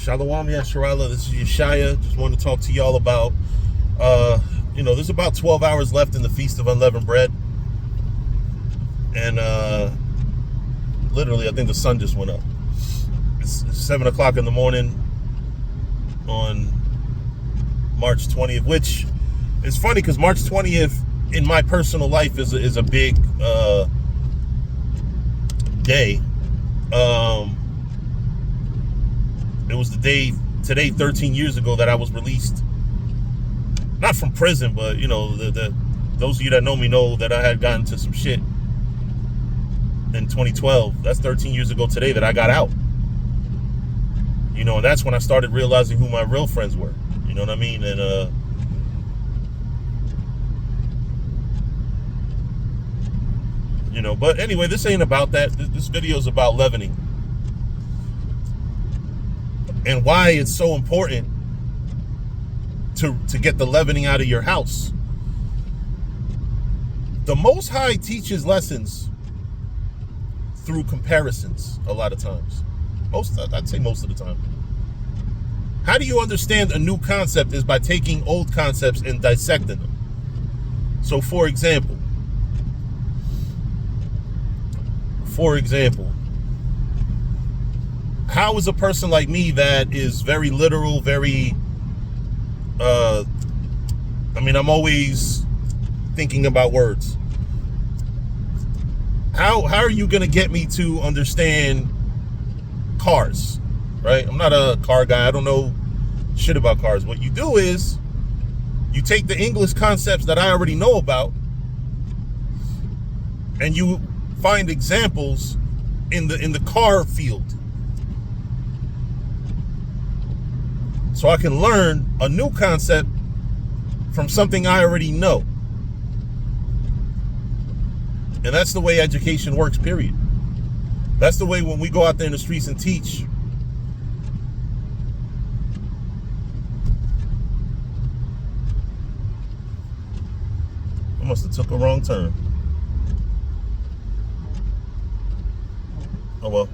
Shalom Yasharala, this is Yeshaya. Just wanted to talk to y'all about, there's about 12 hours left in the Feast of Unleavened Bread. And literally, I think the sun just went up. It's 7 o'clock in the morning on March 20th, which is funny because March 20th in my personal life is a big day. It was the day today 13 years ago that I was released, not from prison, but those of you that know me know that I had gotten to some shit in 2012. That's 13 years ago today that I got out. And that's when I started realizing who my real friends were. You know what I mean? And but anyway, this ain't about that. This video is about leavening and why it's so important to get the leavening out of your house. The Most High teaches lessons through comparisons a lot of times. I'd say most of the time. How do you understand a new concept is by taking old concepts and dissecting them. So for example, how is a person like me that is very literal, very, I'm always thinking about words. How are you going to get me to understand cars, right? I'm not a car guy. I don't know shit about cars. What you do is you take the English concepts that I already know about and you find examples in the car field. So I can learn a new concept from something I already know. And that's the way education works, period. That's the way when we go out there in the streets and teach. I must have took a wrong turn. Oh well.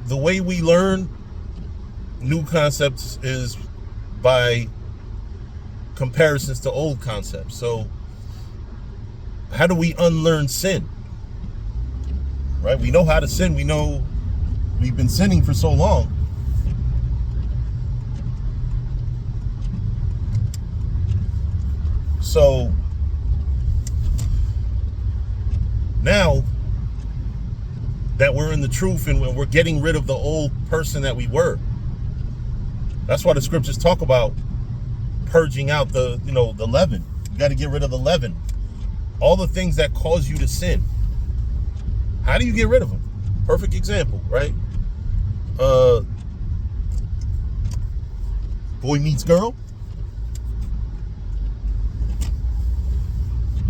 The way we learn new concepts is by comparisons to old concepts. So how do we unlearn sin? Right? We know how to sin. We know we've been sinning for so long. So now that we're in the truth and we're getting rid of the old person that we were. That's why the scriptures talk about purging out the leaven. You got to get rid of the leaven. All the things that cause you to sin. How do you get rid of them? Perfect example, right? Boy meets girl.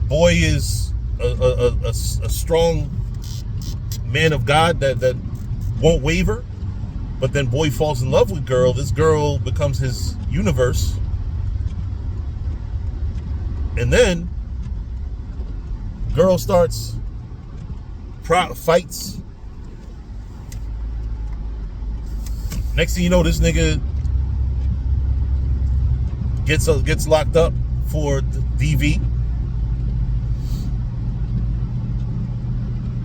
Boy is a strong man of God that won't waver, but then boy falls in love with girl. This girl becomes his universe, and then girl starts fights. Next thing you know, this nigga gets locked up for DV.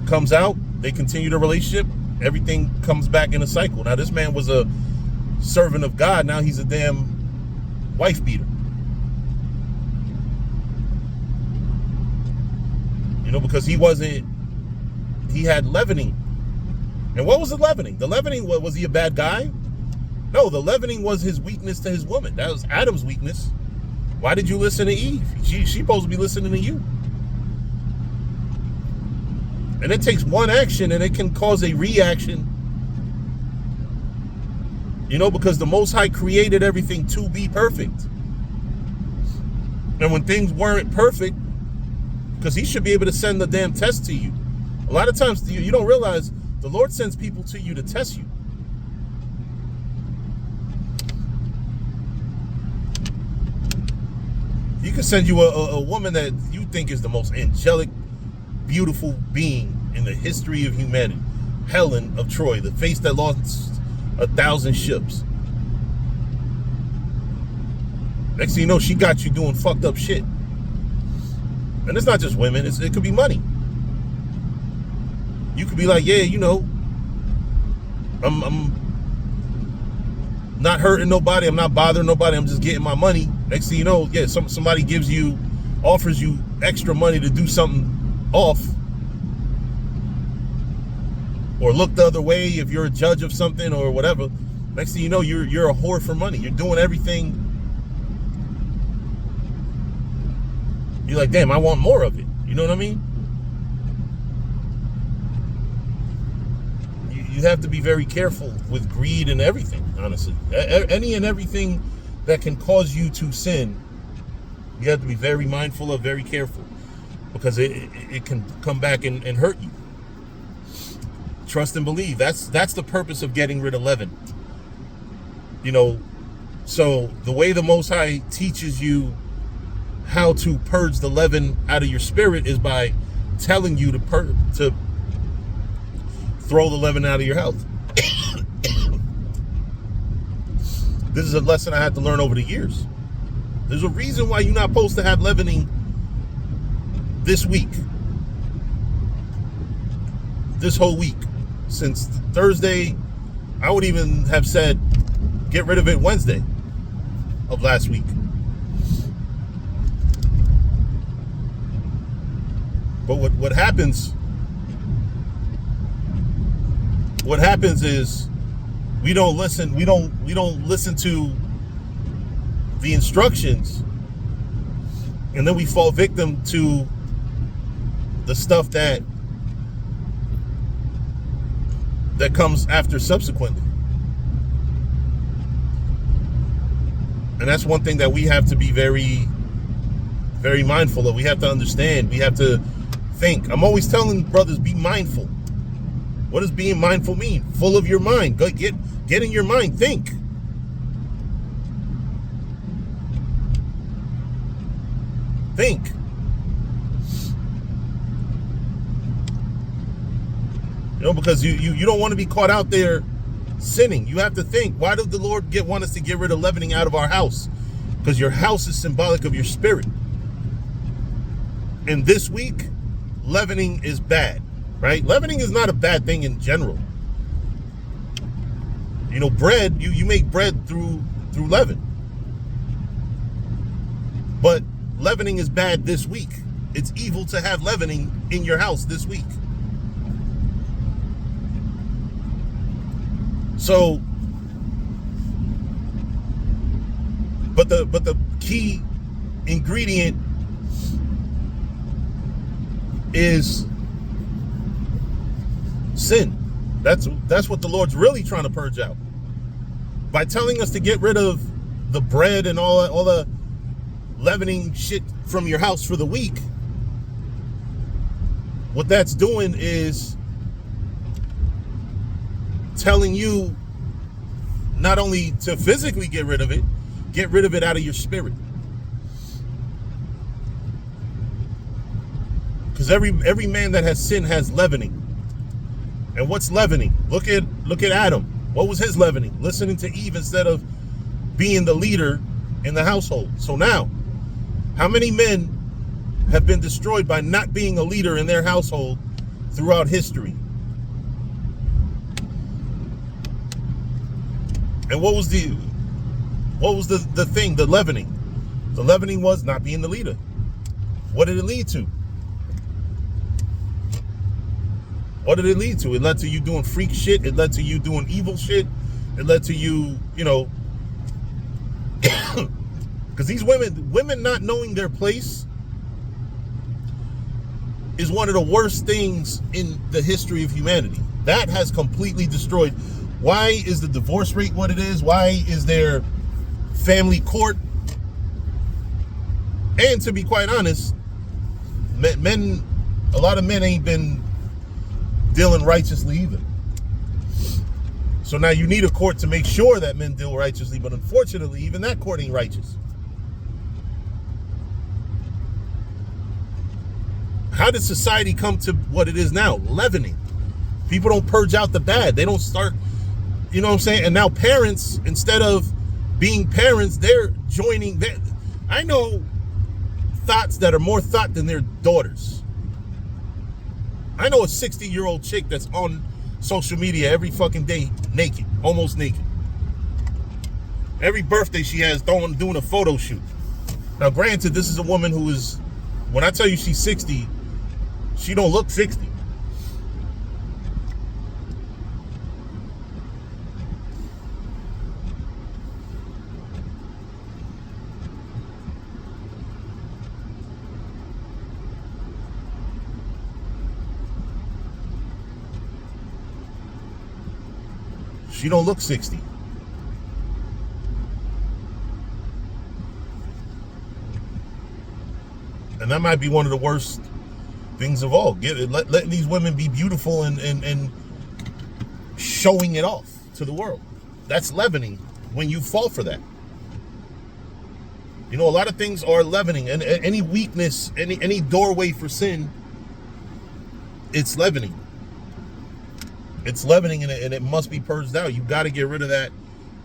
Comes out, they continue the relationship, everything comes back in a cycle. Now this man was a servant of God, now he's a damn wife beater. Because he had leavening. And what was the leavening? The leavening, was he a bad guy? No, the leavening was his weakness to his woman. That was Adam's weakness. Why did you listen to Eve? She's supposed to be listening to you. And it takes one action and it can cause a reaction. Because the Most High created everything to be perfect. And when things weren't perfect, because he should be able to send the damn test to you. A lot of times you don't realize the Lord sends people to you to test you. He could send you a woman that you think is the most angelic, beautiful being in the history of humanity. Helen of Troy, the face that lost 1,000 ships. Next thing you know, she got you doing fucked up shit. And it's not just women, it could be money. You could be like, yeah, you know, I'm not hurting nobody, I'm not bothering nobody, I'm just getting my money. Next thing you know, yeah, somebody offers you extra money to do something off. Or look the other way if you're a judge of something or whatever. Next thing you know, you're a whore for money. You're doing everything. You're like, damn, I want more of it. You know what I mean? You have to be very careful with greed and everything, honestly. Any and everything that can cause you to sin, you have to be very mindful of, very careful. Because it can come back and hurt you. Trust and believe. That's the purpose of getting rid of leaven. You know, so the way the Most High teaches you how to purge the leaven out of your spirit is by telling you to throw the leaven out of your health. This is a lesson I had to learn over the years. There's a reason why you're not supposed to have leavening this week. This whole week. Since Thursday, I would even have said, get rid of it Wednesday of last week. But what happens is we don't listen to the instructions, and then we fall victim to the stuff that comes after subsequently. And that's one thing that we have to be very, very mindful of. We have to understand. We have to think. I'm always telling brothers, be mindful. What does being mindful mean? Full of your mind. Go get in your mind. Think. Think. You know, because you don't want to be caught out there sinning. You have to think, why does the Lord want us to get rid of leavening out of our house? Because your house is symbolic of your spirit. And this week, leavening is bad, right? Leavening is not a bad thing in general. You know, bread, you make bread through leaven. But leavening is bad this week. It's evil to have leavening in your house this week. So, but the key ingredient is sin. That's what the Lord's really trying to purge out. By telling us to get rid of the bread and all the leavening shit from your house for the week, what that's doing is telling you not only to physically get rid of it out of your spirit. Because every man that has sinned has leavening. And what's leavening? Look at Adam. What was his leavening? Listening to Eve instead of being the leader in the household. So now, how many men have been destroyed by not being a leader in their household throughout history? And what was the thing, the leavening? The leavening was not being the leader. What did it lead to? What did it lead to? It led to you doing freak shit. It led to you doing evil shit. It led to you, because these women not knowing their place is one of the worst things in the history of humanity. That has completely destroyed. Why is the divorce rate what it is? Why is there family court? And to be quite honest, a lot of men ain't been dealing righteously either. So now you need a court to make sure that men deal righteously, but unfortunately, even that court ain't righteous. How did society come to what it is now? Leavening. People don't purge out the bad. They don't start, you know what I'm saying? And now parents, instead of being parents, they're joining. I know thoughts that are more thought than their daughters. I know a 60-year-old chick that's on social media every fucking day, naked, almost naked. Every birthday she has doing a photo shoot. Now, granted, this is a woman who is, when I tell you she's 60, she don't look 60. She don't look 60. And that might be one of the worst things of all. Letting these women be beautiful and showing it off to the world. That's leavening when you fall for that. You know, a lot of things are leavening. And any weakness, any doorway for sin, it's leavening. It's leavening, and it must be purged out. You got to get rid of that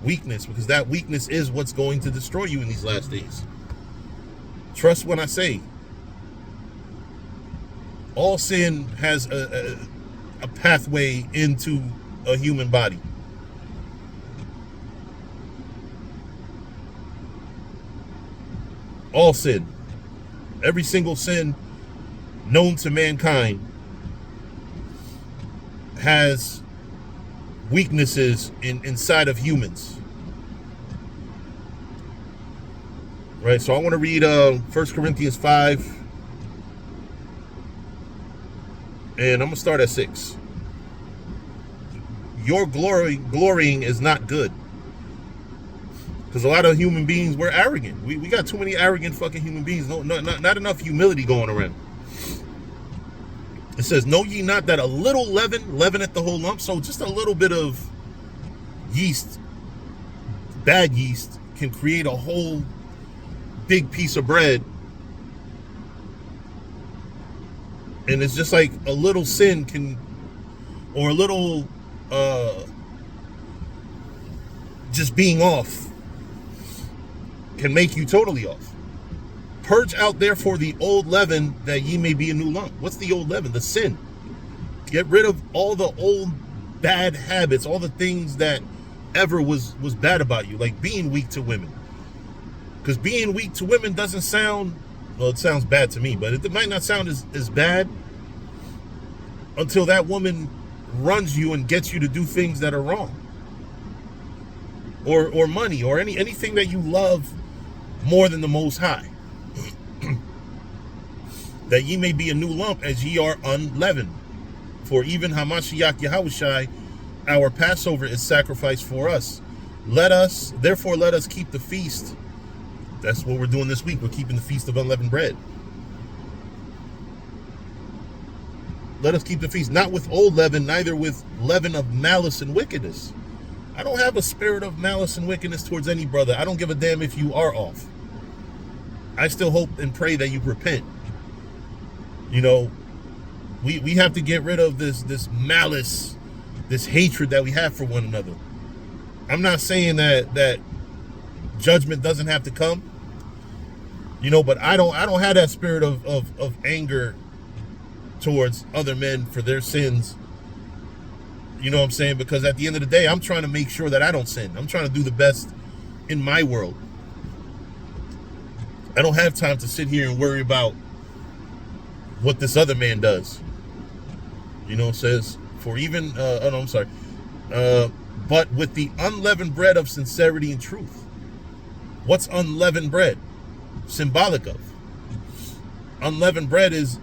weakness, because that weakness is what's going to destroy you in these last days. Trust when I say, all sin has a pathway into a human body. All sin. Every single sin known to mankind has weaknesses inside of humans. Right, so I want to read 1 Corinthians 5. And I'm going to start at 6. Your glorying is not good. Because a lot of human beings, we're arrogant. We got too many arrogant fucking human beings. Not enough humility going around. It says, know ye not that a little leaven leaveneth the whole lump? So just a little bit of yeast, bad yeast, can create a whole big piece of bread. And it's just like a little sin can, or a little just being off can make you totally off. Purge out therefore the old leaven, that ye may be a new lump. What's the old leaven? The sin. Get rid of all the old bad habits, all the things that ever was bad about you, like being weak to women. Because being weak to women doesn't sound, well, it sounds bad to me, but it might not sound as bad until that woman runs you and gets you to do things that are wrong. Or money, or anything that you love more than the Most High. That ye may be a new lump, as ye are unleavened. For even Hamashiach Yahushai, our Passover, is sacrificed for us. Therefore let us keep the feast. That's what we're doing this week. We're keeping the feast of unleavened bread. Let us keep the feast, not with old leaven, neither with leaven of malice and wickedness. I don't have a spirit of malice and wickedness towards any brother. I don't give a damn if you are off. I still hope and pray that you repent. You know, we have to get rid of this malice, this hatred that we have for one another. I'm not saying that judgment doesn't have to come, you know, but I don't have that spirit of anger towards other men for their sins. You know what I'm saying? Because at the end of the day, I'm trying to make sure that I don't sin. I'm trying to do the best in my world. I don't have time to sit here and worry about what this other man does. You know, it says, for even, but with the unleavened bread of sincerity and truth. What's unleavened bread symbolic of? Unleavened bread is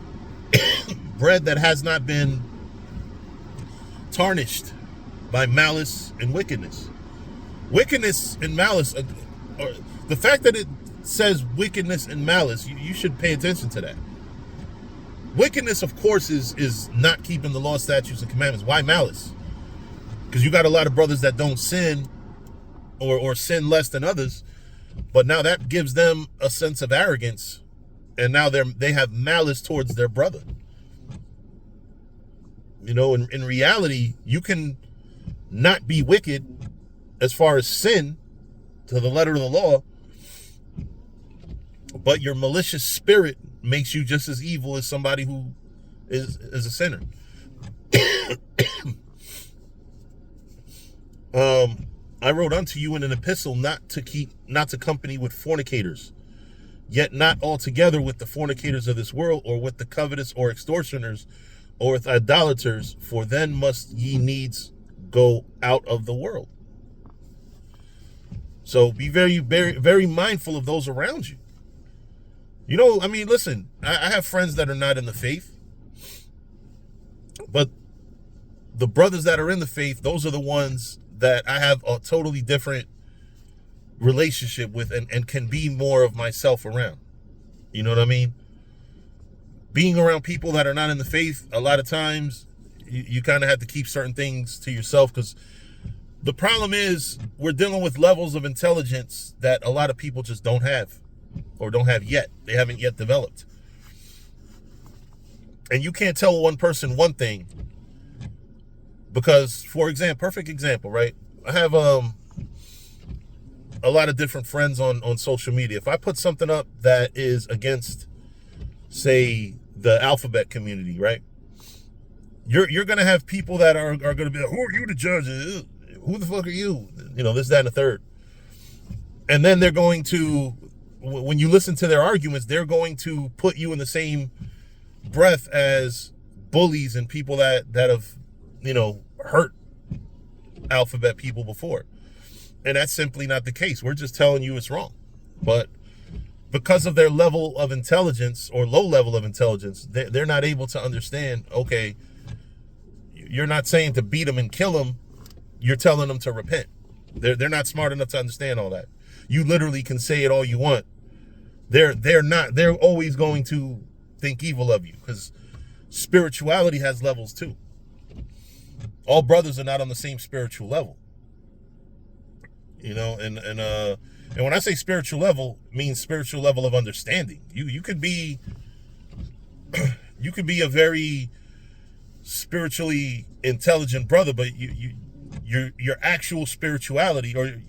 bread that has not been tarnished by malice and wickedness. Wickedness and malice, the fact that it says wickedness and malice, you should pay attention to that. Wickedness, of course, is not keeping the law, statutes, and commandments. Why malice? Because you got a lot of brothers that don't sin or sin less than others, but now that gives them a sense of arrogance, and now they have malice towards their brother. You know, in reality, you can not be wicked as far as sin to the letter of the law, but your malicious spirit makes you just as evil as somebody who is a sinner. I wrote unto you in an epistle not to company with fornicators, yet not altogether with the fornicators of this world, or with the covetous, or extortioners, or with idolaters, for then must ye needs go out of the world. So be very, very, very mindful of those around you. You know, I mean, listen, I have friends that are not in the faith, but the brothers that are in the faith, those are the ones that I have a totally different relationship with and can be more of myself around. You know what I mean? Being around people that are not in the faith, a lot of times you kind of have to keep certain things to yourself, because the problem is we're dealing with levels of intelligence that a lot of people just don't have, or don't have yet. They haven't yet developed. And you can't tell one person one thing because, for example, perfect example, right? I have a lot of different friends on social media. If I put something up that is against, say, the alphabet community, right? You're going to have people that are going to be like, who are you to judge? Who the fuck are you? You know, this, that, and the third. And then they're going to, when you listen to their arguments, they're going to put you in the same breath as bullies and people that have, you know, hurt alphabet people before. And that's simply not the case. We're just telling you it's wrong. But because of their level of intelligence, or low level of intelligence, they're not able to understand, okay, you're not saying to beat them and kill them. You're telling them to repent. They're not smart enough to understand all that. You literally can say it all you want. They're always going to think evil of you, because spirituality has levels too. All brothers are not on the same spiritual level. You know, and when I say spiritual level, it means spiritual level of understanding. You could be a very spiritually intelligent brother, but your actual spirituality, or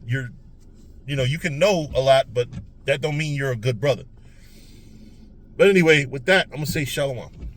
you can know a lot, but that don't mean you're a good brother. But anyway, with that, I'm gonna say shalom.